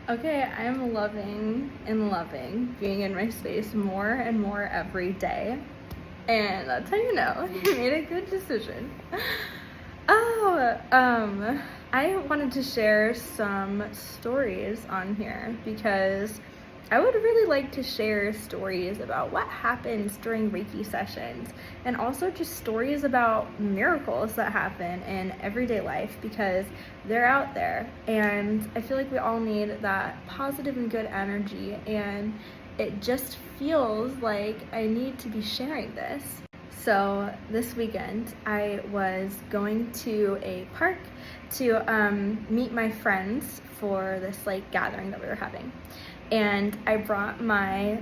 Okay, I am loving and loving being in my space more and more every day. And that's how you know you made a good decision. Oh, I wanted to share some stories on here because I would really like to share stories about what happens during Reiki sessions and also just stories about miracles that happen in everyday life because they're out there. And I feel like we all need that positive and good energy, and it just feels like I need to be sharing this. So this weekend, I was going to a park to meet my friends for this gathering that we were having, and I brought my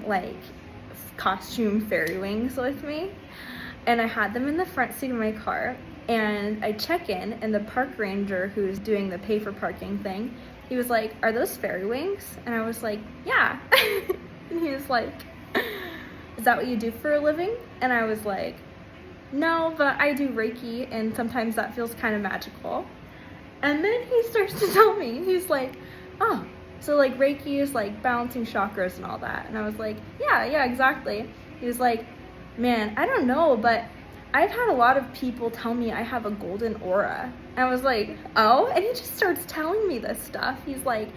costume fairy wings with me, and I had them in the front seat of my car. And I check in, and the park ranger who's doing the pay for parking thing, he was like, "Are those fairy wings?" And I was like, "Yeah." And he was like, "Is that what you do for a living?" And I was like, "No, but I do Reiki, and sometimes that feels kind of magical." And then he starts to tell me, he's like, "Oh, so Reiki is balancing chakras and all that." And I was like, yeah, exactly. He was like, "Man, I don't know, but I've had a lot of people tell me I have a golden aura." And I was like, "Oh?" And he just starts telling me this stuff. He's like,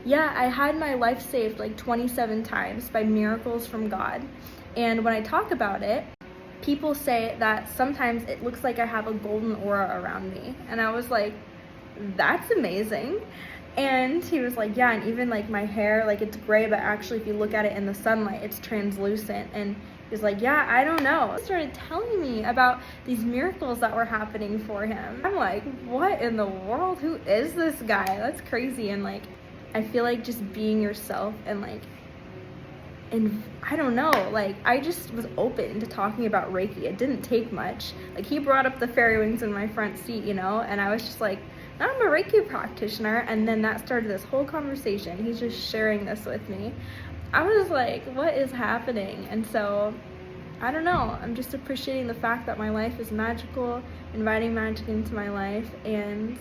"Yeah, I had my life saved 27 times by miracles from God. And when I talk about it, people say that sometimes it looks like I have a golden aura around me." And I was like, "That's amazing." And he was like, "Yeah, and even my hair, it's gray, but actually if you look at it in the sunlight, it's translucent." And he was like, "Yeah, I don't know." He started telling me about these miracles that were happening for him. I'm like, what in the world? Who is this guy? That's crazy. And I feel like just being yourself and I don't know, I just was open to talking about Reiki. It didn't take much. He brought up the fairy wings in my front seat, and I was just like, "I'm a Reiki practitioner." And then that started this whole conversation. He's just sharing this with me. I was like, what is happening? And so, I don't know. I'm just appreciating the fact that my life is magical, inviting magic into my life, and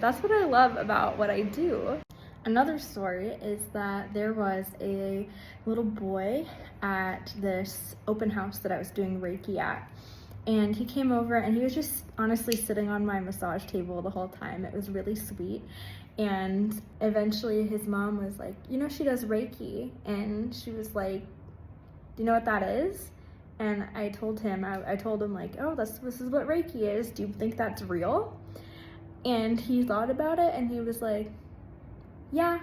that's what I love about what I do. Another story is that there was a little boy at this open house that I was doing Reiki at. And he came over and he was just honestly sitting on my massage table the whole time. It was really sweet. And eventually his mom was like, "She does Reiki." And she was like, "Do you know what that is?" And I told him, "Oh, this is what Reiki is. Do you think that's real?" And he thought about it and he was like, "Yeah,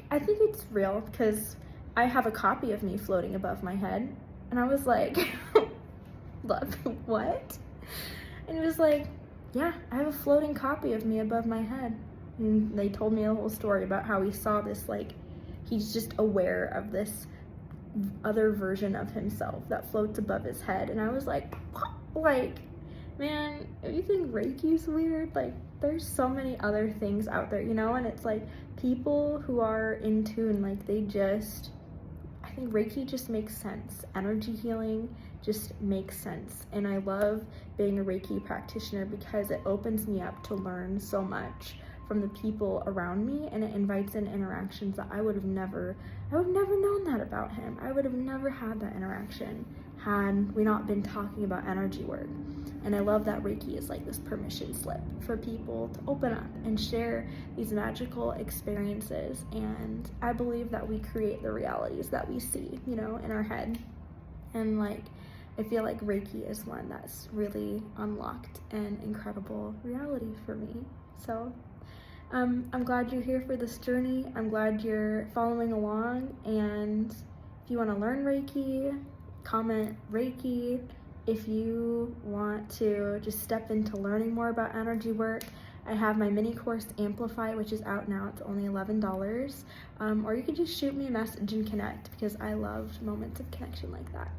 I think it's real because I have a copy of me floating above my head." And I was like, "Love, what?" And he was like, "Yeah, I have a floating copy of me above my head." And they told me a whole story about how he saw this, he's just aware of this other version of himself that floats above his head. And I was like, man, if you think Reiki's weird, there's so many other things out there, and it's people who are in tune, I think Reiki just makes sense. Energy healing just makes sense. And I love being a Reiki practitioner because it opens me up to learn so much from the people around me, and it invites in interactions that I would have never known that about him. I would have never had that interaction had we not been talking about energy work. And I love that Reiki is this permission slip for people to open up and share these magical experiences. And I believe that we create the realities that we see, in our head. And I feel like Reiki is one that's really unlocked an incredible reality for me. So I'm glad you're here for this journey. I'm glad you're following along. And if you want to learn Reiki, comment Reiki. If you want to just step into learning more about energy work, I have my mini course Amplify, which is out now. It's only $11. Or you can just shoot me a message and connect because I love moments of connection like that.